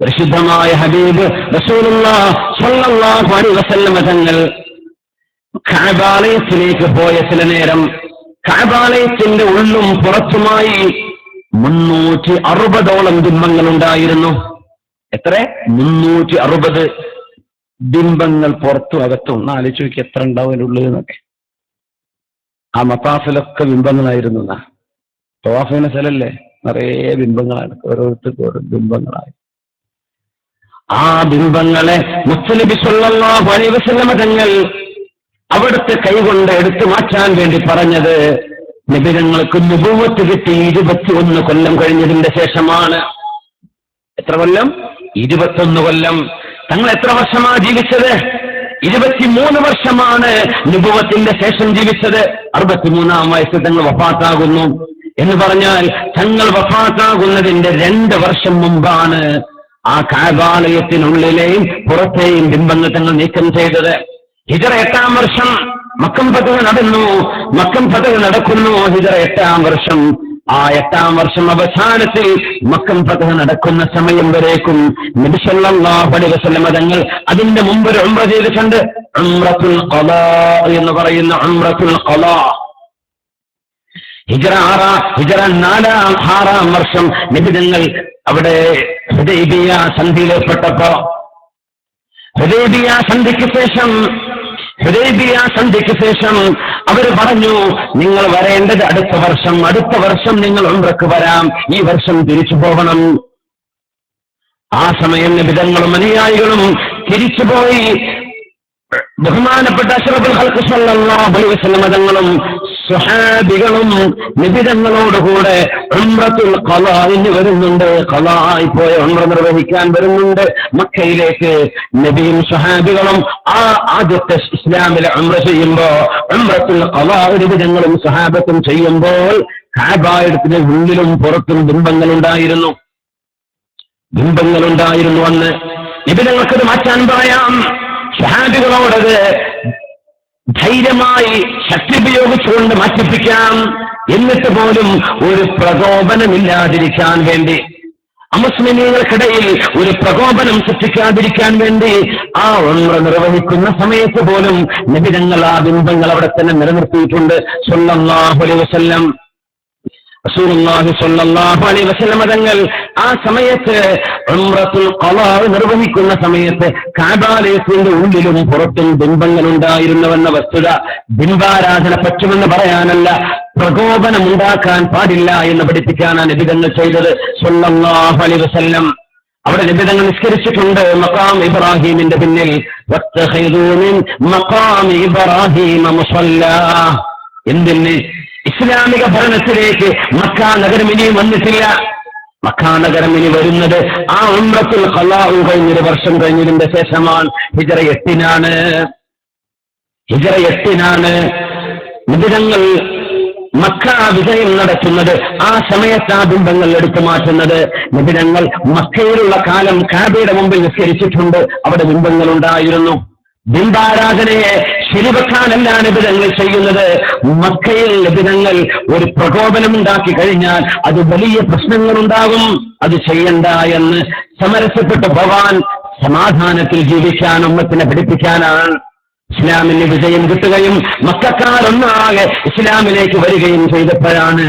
പരിശുദ്ധമായ ഹബീബ് റസൂലുള്ളാഹി സ്വല്ലല്ലാഹു അലൈഹി വസല്ലം തങ്ങൾ കഅബാലയത്തിലേക്ക് പോയ ചില നേരം കഅബാലയത്തിന്റെ ഉള്ളും പുറത്തുമായി 360ഓളം ബിംബങ്ങൾ ഉണ്ടായിരുന്നു. എത്ര? 360 ബിംബങ്ങൾ പുറത്തും അകത്തും. ഒന്ന് ആലോചിച്ച് നോക്കി എത്ര ഉണ്ടാവും അതിനുള്ളിൽ എന്നൊക്കെ. ആ മത്താഫിലൊക്കെ ബിംബങ്ങളായിരുന്നു. തവാഫിന്റെ സ്ഥലല്ലേ, നിറയെ ബിംബങ്ങളാണ്, ഓരോരുത്തർക്കും ഓരോ ബിംബങ്ങളായി. ആ ബിംബങ്ങളെ മുത്തനബി സല്ലല്ലാഹു അലൈഹി വസല്ലം തങ്ങൾ അവിടുത്തെ കൈകൊണ്ട് എടുത്തു മാറ്റാൻ വേണ്ടി പറഞ്ഞത് നബിതങ്ങൾക്ക് നുബുവത്ത് കിട്ടി 21 കൊല്ലം കഴിഞ്ഞതിന്റെ ശേഷമാണ്. എത്ര കൊല്ലം? 21 കൊല്ലം. തങ്ങൾ എത്ര വർഷമാണ് ജീവിച്ചത്? 23 വർഷമാണ് നുബുവത്തിന്റെ ശേഷം ജീവിച്ചത്. 63-ാം വയസ്സിൽ തങ്ങൾ വഫാത്താകുന്നു. എന്ന് പറഞ്ഞാൽ തങ്ങൾ വഫാത്താകുന്നതിന്റെ 2 വർഷം മുമ്പാണ് ആ കഅബാലയത്തിനുള്ളിലെയും പുറത്തെയും ബിംബങ്ങൾ തങ്ങൾ നീക്കം ചെയ്തത്. ഹിജ്റ 8-ാം വർഷം മക്കം ഫതഹ് നടന്നു. മക്കം ഫതഹ് നടക്കുന്നു. ഹിജ്റ 8-ാം വർഷം. ആ 8-ാം വർഷം അവസാനത്തിൽ മക്കം ഫതഹ് നടക്കുന്ന സമയം വരേക്കും നബി സല്ലല്ലാഹു അലൈഹി വസല്ലം തങ്ങൾ അതിന്റെ മുമ്പ് ഒരു ഉംറ ചെയ്തിട്ടുണ്ട്. ഉംറത്തുൽ ഖളാ എന്ന് പറയുന്ന ഉംറത്തുൽ ഖളാ. ഹിജ്റ 4-ാം വർഷം നബി തങ്ങൾ അവിടെ ഹുദൈബിയ സന്ധിയിലേർപ്പെട്ടപ്പോ ഹുദൈബിയ സന്ധിക്ക് ശേഷം അവർ പറഞ്ഞു, നിങ്ങൾ വരേണ്ടത് അടുത്ത വർഷം നിങ്ങൾ ഉംറക്ക് വരാം, ഈ വർഷം തിരിച്ചു പോകണം. ആ സമയം നബിതങ്ങളും അനുയായികളും തിരിച്ചുപോയി. ബഹുമാനപ്പെട്ട അഷ്റഫുൽ ഖൽഖ് സല്ലല്ലാഹു അലൈഹി വസല്ലം തങ്ങളും സ്വഹാബികളും നബിതങ്ങളോടുകൂടെ ഉംറത്തുൽ ഖളാഇന് വരുന്നുണ്ട്. ഖളായി പോയ ഉംറ നിർവഹിക്കാൻ വരുന്നുണ്ട് മക്കയിലേക്ക്. നബിയും സ്വഹാബികളും ആ ആദ്യത്തെ ഇസ്ലാമിലെ ഉംറ ചെയ്യുമ്പോ ഉംറത്തുൽ ഖളാ നബിതങ്ങളും സ്വഹാബത്തും ചെയ്യുമ്പോൾ കഅബയുടെ ഉള്ളിലും പുറത്തും ബിംബങ്ങളുണ്ടായിരുന്നു. അന്ന് നബിതങ്ങൾക്കത് മാറ്റാൻ പറയാം. സ്വഹാബികളോടത് ധൈര്യമായി ശക്തി ഉപയോഗിച്ചുകൊണ്ട് മാറ്റിപ്പിക്കാം. എന്നിട്ട് പോലും ഒരു പ്രകോപനമില്ലാതിരിക്കാൻ വേണ്ടി, അമുസ്ലിമീങ്ങൾക്കിടയിൽ ഒരു പ്രകോപനം സൃഷ്ടിക്കാതിരിക്കാൻ വേണ്ടി ആ ഉംറ നിർവഹിക്കുന്ന സമയത്ത് പോലും നബിതങ്ങൾ ആ ബിംബങ്ങൾ അവിടെ തന്നെ നിലനിർത്തിയിട്ടുണ്ട്. സല്ലല്ലാഹു അലൈഹി വസല്ലം റസൂലുള്ളാഹി സ്വല്ലല്ലാഹു അലൈഹി വസല്ലം തങ്ങൾ ആ സമയത്ത് ഉംറത്തുൽ ഖളാ നിർവഹിക്കുന്ന സമയത്ത് കഅബാലയത്തിന്റെ ഉള്ളിലും പുറത്തും ബിംബങ്ങൾ ഉണ്ടായിരുന്നുവെന്ന വസ്തുത ബിംബാരാധന പറ്റുമെന്ന് പറയാനല്ല, പ്രകോപനം ഉണ്ടാക്കാൻ പാടില്ല എന്ന് പഠിപ്പിക്കാനാണ് നബിതങ്ങൾ ചെയ്തത് സ്വല്ലല്ലാഹു അലൈഹി വസല്ലം. അവിടെ നബിതങ്ങൾ നിസ്കരിച്ചിട്ടുണ്ട് മഖാം ഇബ്രാഹിമിന്റെ പിന്നിൽ. വത്തഖിദൂ മിൻ മഖാം ഇബ്രാഹിമ മുസല്ലാ. എന്തിന്? ഇസ്ലാമിക ഭരണത്തിലേക്ക് മക്ക നഗരം ഇനിയും വന്നിട്ടില്ല. മക്ക നഗരം ഇനി വരുന്നത് ആ ഉംറത്തുൽ ഖളാ കഴിഞ്ഞൊരു വർഷം കഴിഞ്ഞതിന്റെ ശേഷമാണ്. ഹിജ്റ 8-നാണ് നബിതങ്ങൾ മക്ക വിജയം നടത്തുന്നത്. ആ സമയത്ത് ആ ബിംബങ്ങൾ എടുത്തു മാറ്റുന്നത്. നബിതങ്ങൾ മക്കയിലുള്ള കാലം കഅബയുടെ മുമ്പിൽ നിസ്കരിച്ചിട്ടുണ്ട്. അവിടെ ബിംബങ്ങൾ ഉണ്ടായിരുന്നു. ബിംബാരാധനയെ ശരിവെക്കാനല്ല നബിതങ്ങൾ ചെയ്യുന്നത്. മക്കയിൽ നബിതങ്ങൾ ഒരു പ്രകോപനം ഉണ്ടാക്കി കഴിഞ്ഞാൽ അത് വലിയ പ്രശ്നങ്ങളുണ്ടാകും. അത് ചെയ്യണ്ട എന്ന് സമരസപ്പെട്ടു പോവാൻ, സമാധാനത്തിൽ ജീവിക്കാൻ ഉമ്മത്തിനെ പഠിപ്പിക്കാനാണ്. ഇസ്ലാമിന് വിജയം കിട്ടുകയും മക്കക്കാരൊന്നാകെ ഇസ്ലാമിലേക്ക് വരികയും ചെയ്തപ്പോഴാണ്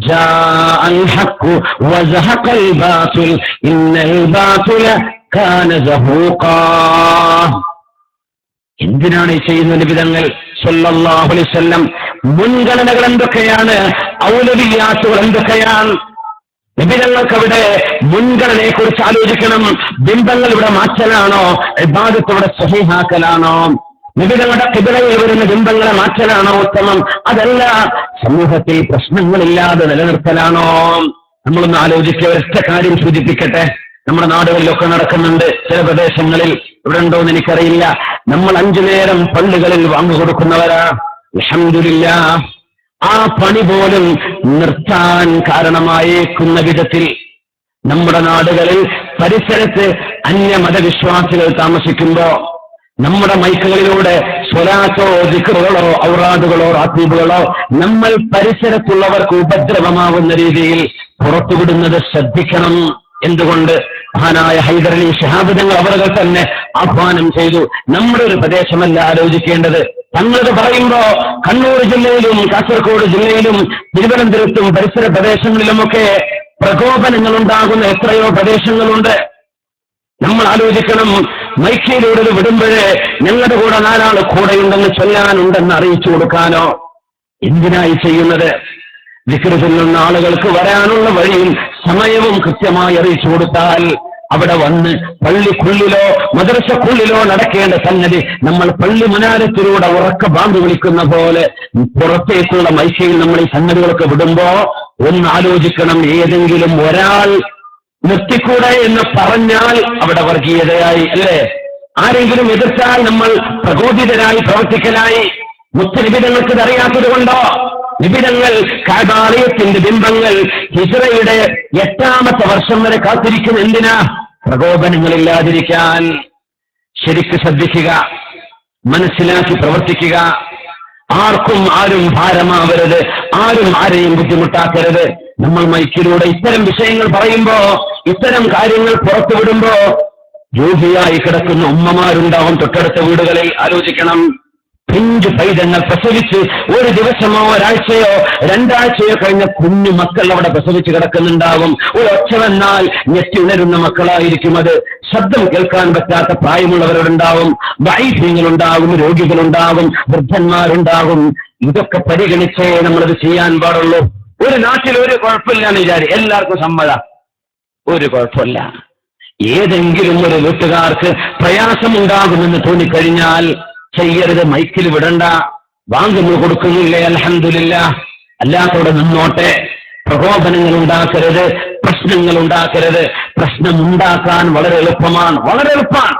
ജാഅൽ ഹഖ് വസഹഖൽ ബാതിൽ ഇന്നൽ ബാതില കാന സഹൂഖാ. എന്തിനാണ് ഈ ചെയ്യുന്ന നബിതങ്ങൾ സല്ലല്ലാഹു അലൈഹി വസല്ലം? മുൻഗണനകൾ എന്തൊക്കെയാണ്? ഔലവിയാത്തുകൾ എന്തൊക്കെയാണ്? നബിതങ്ങൾക്ക് അവിടെ മുൻഗണനയെ കുറിച്ച് ആലോചിക്കണം. ബിംബങ്ങൾ ഇവിടെ മാറ്റലാണോ? ഇബാദത്ത് ഇവിടെ സ്വഹീഹാക്കലാണോ? നബിതങ്ങളുടെ ഖിബ്ലയിൽ വരുന്ന ബിംബങ്ങളെ മാറ്റലാണോ ഉത്തമം? അതല്ല, സമൂഹത്തിൽ പ്രശ്നങ്ങളില്ലാതെ നിലനിർത്തലാണോ? നമ്മളൊന്ന് ആലോചിക്കുക. ഒരൊറ്റ കാര്യം സൂചിപ്പിക്കട്ടെ. നമ്മുടെ നാടുകളിലൊക്കെ നടക്കുന്നുണ്ട്. ചില പ്രദേശങ്ങളിൽ ഇവിടെ ഉണ്ടോന്ന് എനിക്കറിയില്ല. നമ്മൾ 5 നേരം പള്ളികളിൽ വാങ്ങിക്കൊടുക്കുന്നവരാ. അൽഹംദുലില്ലാഹ്. ആ പണി പോലും നിർത്താൻ കാരണമായേക്കുന്ന വിധത്തിൽ നമ്മുടെ നാടുകളിൽ പരിസരത്ത് അന്യമതവിശ്വാസികൾ താമസിക്കുമ്പോ നമ്മുടെ മൈക്കുകളിലൂടെ സ്വലാത്തോ ദിക്റുകളോ ഔറാദുകളോ റാത്തീബുകളോ നമ്മൾ പരിസരത്തുള്ളവർക്ക് ഉപദ്രവമാവുന്ന രീതിയിൽ പുറത്തുവിടുന്നത് ശ്രദ്ധിക്കണം. എന്തുകൊണ്ട്? മഹാനായ ഹൈദരലി ശിഹാബ് തങ്ങൾ അവர்கள் തന്നെ ആഹ്വാനം ചെയ്തു. നമ്മുടെ ഒരു പ്രദേശമല്ല ആലോചിക്കേണ്ടത്. തങ്ങളത് പറയുമ്പോ കണ്ണൂർ ജില്ലയിലും കാസർഗോഡ് ജില്ലയിലും തിരുവനന്തപുരത്തും പരിസര പ്രദേശങ്ങളിലുമൊക്കെ പ്രകോപനങ്ങൾ ഉണ്ടാകുന്ന എത്രയോ പ്രദേശങ്ങളുണ്ട്. നമ്മൾ ആലോചിക്കണം, മൈക്കിലൂടെ വിടുമ്പോഴേ ഞങ്ങളുടെ കൂടെ 4 ആൾ കൂടെയുണ്ടെന്ന് ചൊല്ലാനുണ്ടെന്ന് അറിയിച്ചു കൊടുക്കാനോ എന്തിനായി ചെയ്യുന്നത്? ദിക്റ് ചൊല്ലുന്ന ആളുകൾക്ക് വരാനുള്ള വഴിയും സമയവും കൃത്യമായി അറിയിച്ചു കൊടുത്താൽ അവിടെ വന്ന് പള്ളിക്കുള്ളിലോ മദ്രസക്കുള്ളിലോ നടക്കേണ്ട സംഗതി നമ്മൾ പള്ളി മുനാരത്തിലൂടെ ഉറക്ക ബാങ്ക് വിളിക്കുന്ന പോലെ പുറത്തേക്കുള്ള മൈക്കയിൽ നമ്മൾ ഈ സംഗതികളൊക്കെ വിടുമ്പോ ഒന്ന് ആലോചിക്കണം, ഏതെങ്കിലും ഒരാൾ നിർത്തിക്കൂടെ എന്ന് പറഞ്ഞാൽ അവിടെ വർഗീയതയായി, അല്ലേ? ആരെങ്കിലും എതിർത്താൽ നമ്മൾ പ്രകോപിതരായി പ്രവർത്തിക്കലായി. മുത്തനിബിതങ്ങൾക്ക് അറിയാത്തത് കൊണ്ടോ? നിബിധങ്ങൾ കഅബാലയത്തിന്റെ ബിംബങ്ങൾ ഹിജ്റയുടെ 8ാമത്തെ വർഷം വരെ കാത്തിരിക്കുന്ന എന്തിനാ? പ്രകോപനങ്ങളില്ലാതിരിക്കാൻ. ശരിക്ക് ശ്രദ്ധിക്കുക, മനസ്സിലാക്കി പ്രവർത്തിക്കുക. ആരും ഭാരമാവരുത്, ആരും ആരെയും ബുദ്ധിമുട്ടാക്കരുത്. നമ്മൾ മൈക്കിലൂടെ ഇത്തരം വിഷയങ്ങൾ പറയുമ്പോ, ഇത്തരം കാര്യങ്ങൾ പുറത്തുവിടുമ്പോ രോഗിയായി കിടക്കുന്ന ഉമ്മമാരുണ്ടാവും തൊട്ടടുത്ത വീടുകളിൽ. ആലോചിക്കണം, പിഞ്ചു പൈതങ്ങൾ പ്രസവിച്ച് ഒരു ദിവസമോ ഒരാഴ്ചയോ 2 ആഴ്ചയോ കഴിഞ്ഞ കുഞ്ഞു മക്കൾ അവിടെ പ്രസവിച്ച് കിടക്കുന്നുണ്ടാവും. ഒരു ഒച്ച വന്നാൽ ഞെട്ടി ഉണരുന്ന മക്കളായിരിക്കും അത്. ശബ്ദം കേൾക്കാൻ പറ്റാത്ത പ്രായമുള്ളവരുണ്ടാവും, വൈദ്യങ്ങളുണ്ടാകും, രോഗികളുണ്ടാകും, വൃദ്ധന്മാരുണ്ടാകും. ഇതൊക്കെ പരിഗണിച്ചേ നമ്മളത് ചെയ്യാൻ പാടുള്ളൂ. ഒരു നാട്ടിൽ ഒരു കുഴപ്പമില്ലാന്ന് വിചാരിക്കും, എല്ലാവർക്കും സമ്മതം, ഒരു കുഴപ്പമില്ല. ഏതെങ്കിലും ഒരു വീട്ടുകാർക്ക് പ്രയാസമുണ്ടാകുമെന്ന് തോന്നിക്കഴിഞ്ഞാൽ ചെയ്യരുത്, മൈക്കിൽ വിടണ്ട. വാങ്ങുന്നു കൊടുക്കുന്നില്ലേ, അൽഹംദുലില്ലാഹ്, അല്ലാത്തവിടെ നിന്നോട്ടെ. പ്രകോപനങ്ങൾ ഉണ്ടാക്കരുത്, പ്രശ്നങ്ങൾ ഉണ്ടാക്കരുത്. പ്രശ്നം ഉണ്ടാക്കാൻ വളരെ എളുപ്പമാണ്, വളരെ എളുപ്പമാണ്.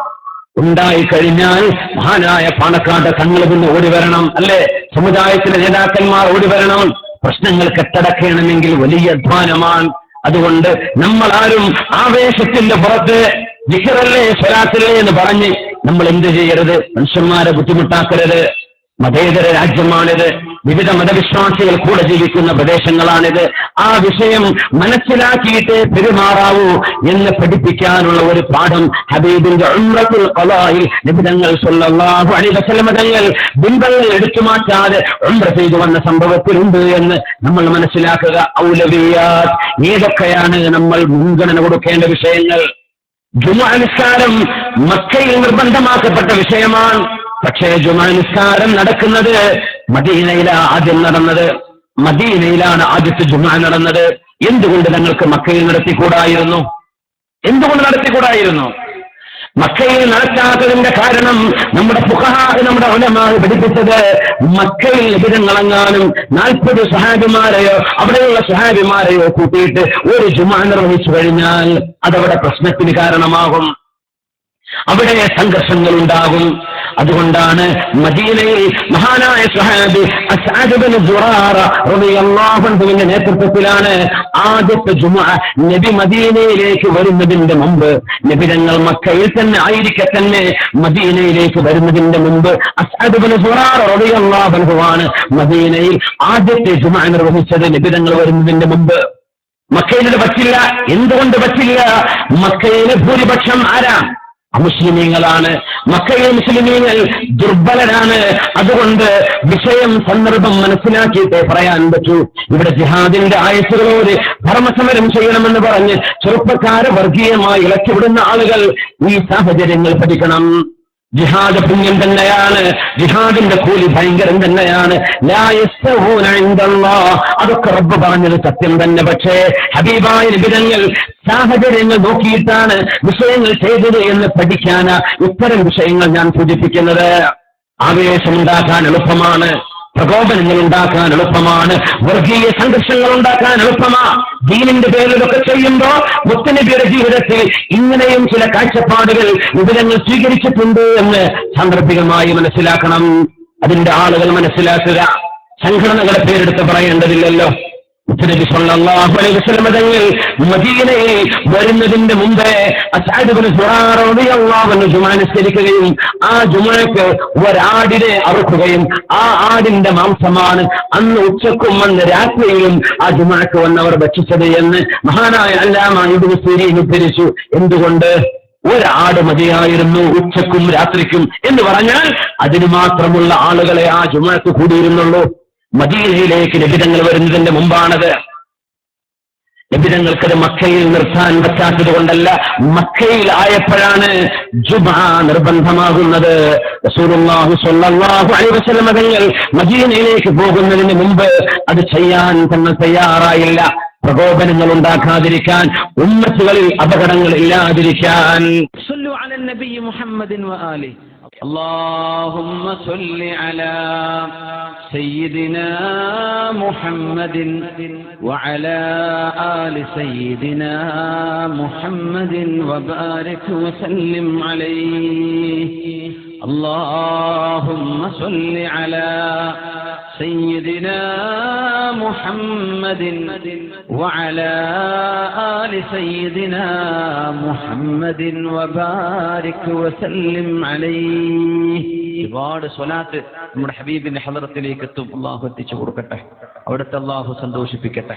ഉണ്ടായിക്കഴിഞ്ഞാൽ മഹാനായ പാണക്കാട് തങ്ങൾ പിന്നെ ഓടി വരണം, അല്ലേ? സമുദായത്തിലെ നേതാക്കന്മാർ ഓടി വരണം. പ്രശ്നങ്ങൾ കെട്ടടക്കണമെങ്കിൽ വലിയ അധ്വാനമാണ്. അതുകൊണ്ട് നമ്മൾ ആരും ആവേശത്തിന്റെ പുറത്ത് ദിക്റല്ലേ സ്വലാത്തല്ലേ എന്ന് പറഞ്ഞ് നമ്മൾ എന്ത് ചെയ്യരുത്? മനുഷ്യന്മാരെ ബുദ്ധിമുട്ടാക്കരുത്. മതേതര രാജ്യമാണിത്, വിവിധ മതവിശ്വാസികൾ കൂടെ ജീവിക്കുന്ന പ്രദേശങ്ങളാണിത്. ആ വിഷയം മനസ്സിലാക്കിയിട്ട് പെരുമാറാവൂ എന്ന് പഠിപ്പിക്കാനുള്ള ഒരു പാഠം ഹബീബിന്റെ ഉംറത്തുൽ ഖളായിൽ നബി തങ്ങൾ സ്വല്ലല്ലാഹു അലൈഹി വസല്ലം തങ്ങൾ ബിംബങ്ങൾ എടുത്തു മാറ്റാതെ ഉംറ ചെയ്തു വന്ന സംഭവത്തിലുണ്ട് എന്ന് നമ്മൾ മനസ്സിലാക്കുക. ഔലവിയാത്ത്, ഏതൊക്കെയാണ് നമ്മൾ മുൻഗണന കൊടുക്കേണ്ട വിഷയങ്ങൾ? ജുമുഅ നിസ്കാരം മക്കയിൽ നിർബന്ധമാക്കപ്പെട്ട വിഷയമാണ്. പക്ഷേ ജുമുഅ നിസ്കാരം നടക്കുന്നത് മദീനയിലാണ് ആദ്യം നടന്നത്. മദീനയിലാണ് ആദ്യത്തെ ജുമുഅ നടന്നത്. എന്തുകൊണ്ട് ഞങ്ങൾക്ക് മക്കയിൽ നടത്തിക്കൂടായിരുന്നു? എന്തുകൊണ്ട് നടത്തിക്കൂടായിരുന്നു? മക്കയിൽ നടത്താത്തതിന്റെ കാരണം നമ്മുടെ ഫുഖഹാ, നമ്മുടെ ഉലമാ പഠിപ്പിച്ചത് മക്കയിൽ നബിതങ്ങളെങ്ങാനും 40 സ്വഹാബിമാരെയോ അവിടെയുള്ള സ്വഹാബിമാരെയോ കൂട്ടിയിട്ട് ഒരു ജുമുഅ നിർവഹിച്ചു കഴിഞ്ഞാൽ അതവിടെ പ്രശ്നത്തിന് കാരണമാകും, അവിടെ സംഘർഷങ്ങൾ ഉണ്ടാകും. അതുകൊണ്ടാണ് മദീനയിൽ മഹാനായ സ്വഹാബി അസ്അദ് ഇബ്നു ദുറാറ റളിയല്ലാഹു അൻഹുവിന്റെ നേതൃത്വത്തിലാണ് ആദ്യത്തെ ജുമുഅ. നബി മദീനയിലേക്ക് വരുന്നതിന്റെ മുമ്പ്, നബി തങ്ങൾ മക്കയിൽ തന്നെ ആയിരിക്കെ തന്നെ മദീനയിലേക്ക് വരുന്നതിന്റെ മുമ്പ് അസ്അദ് ഇബ്നു ദുറാറ റളിയല്ലാഹു അൻഹുവാണ് മദീനയിൽ ആദ്യത്തെ ജുമുഅ നിർവഹിച്ചത്. നബി തങ്ങൾ വരുന്നതിന്റെ മുമ്പ്. മക്കയിൽ പറ്റില്ല. എന്തുകൊണ്ട് പറ്റില്ല? മക്കയിലെ ഭൂരിപക്ഷം ആരാ? അമുസ്ലിമീങ്ങളാണ്. മക്കയിലെ മുസ്ലിമീങ്ങൾ ദുർബലരാണ്. അതുകൊണ്ട് വിഷയം സന്ദർഭം മനസ്സിലാക്കിയിട്ടേ പറയാൻ പറ്റൂ. ഇവിടെ ജിഹാദിന്റെ ആയത്തുകളോട് ധർമ്മസമരം ചെയ്യണമെന്ന് പറഞ്ഞ് ചെറുപ്പക്കാരെ വർഗീയമായി ഇളക്കിവിടുന്ന ആളുകൾ ഈ സാഹചര്യങ്ങൾ പഠിക്കണം. ജിഹാദ് പുണ്യം തന്നെയാണ്, ജിഹാദിന്റെ കൂലി ഭയങ്കരം തന്നെയാണ്. ലാ യസ്തവൂന ഇൻദല്ലാഹ്, അതൊക്കെ റബ്ബ് പറഞ്ഞത് സത്യം തന്നെ. പക്ഷേ ഹബീബായ നബി തങ്ങൾ സാഹചര്യങ്ങൾ നോക്കിയിട്ടാണ് വിഷയങ്ങൾ ചെയ്തത് എന്ന് പഠിക്കാൻ ഇത്തരം വിഷയങ്ങൾ ഞാൻ സൂചിപ്പിക്കുന്നത്. ആവേശമുണ്ടാക്കാൻ എളുപ്പമാണ്, പ്രകോപനങ്ങൾ ഉണ്ടാക്കാൻ എളുപ്പമാണ്, വർഗീയ സംഘർഷങ്ങൾ ഉണ്ടാക്കാൻ എളുപ്പമാണ്. ദീനിന്റെ പേരിലൊക്കെ ചെയ്യുമ്പോ മുത്തനബിയുടെ ജീവിതത്തിൽ ഇങ്ങനെയും ചില കാഴ്ചപ്പാടുകൾ വിവരങ്ങൾ സ്വീകരിച്ചിട്ടുണ്ട് എന്ന് സാന്ദർഭികമായി മനസ്സിലാക്കണം. അതിന്റെ ആളുകൾ മനസ്സിലാക്കുക. സംഘടനകളെ പേരെടുത്ത് പറയേണ്ടതില്ലല്ലോ. നബി സല്ലല്ലാഹു അലൈഹി വസല്ലം തങ്ങൾ മദീനയിൽ വരുന്നതിന്റെ മുമ്പേ അസ്അദ് ഇബ്നു സുറാറ റളിയല്ലാഹു അൻഹു ജുമാ നിസ്കരിക്കുകയും ആ ജുമാക്ക് ഒരാടിനെ അറുക്കുകയും ആ ആടിന്റെ മാംസമാണ് അന്ന് ഉച്ചക്കും അന്ന് രാത്രിയിലും ആ ജുമാക്ക് വന്നവർ ഭക്ഷിച്ചത് എന്ന് മഹാനായ അല്ലാമ ഇബ്നു സിരീൻ ഉദ്ധരിച്ചു. എന്തുകൊണ്ട്? ഒരാട് മതിയായിരുന്നു ഉച്ചക്കും രാത്രിക്കും എന്ന് പറഞ്ഞാൽ അതിന് മാത്രമുള്ള ആളുകളെ ആ ജുമാക്ക് കൂടിയിരുന്നുള്ളൂ. മദീനയിലേക്ക് നബിതങ്ങൾ വരുന്നതിന്റെ മുമ്പാണത്. നബിതങ്ങൾക്കത് മക്കയിൽ നിർത്താൻ പറ്റാത്തത് കൊണ്ടല്ല, മക്കയിൽ ആയപ്പോഴാണ് ജുമാ നിർബന്ധമാകുന്നത്. റസൂലുള്ളാഹി സ്വല്ലല്ലാഹു അലൈഹി വസല്ലം തങ്ങൾ മദീനയിലേക്ക് പോകുന്നതിന് മുമ്പ് അത് ചെയ്യാൻ തന്നെ തയ്യാറായില്ല. പ്രകോപനങ്ങൾ ഉണ്ടാക്കാതിരിക്കാൻ, ഉമ്മത്തുകളിൽ അപകടങ്ങൾ ഇല്ലാതിരിക്കാൻ. സല്ലു അലൻ നബി മുഹമ്മദിൻ വആലിഹി. اللهم صل على سيدنا محمد وعلى آل سيدنا محمد وبارك وسلم عليه. اللهم صل على سيدنا محمد وعلى آل سيدنا محمد وبارك وسلم عليه. ഒരുപാട് സ്വലാത്ത് നമ്മുടെ ഹബീബിന്റെ ഹളറത്തിലേക്ക് എത്തും. അള്ളാഹു എത്തിച്ചു കൊടുക്കട്ടെ, അവിടുത്തെ അള്ളാഹു സന്തോഷിപ്പിക്കട്ടെ.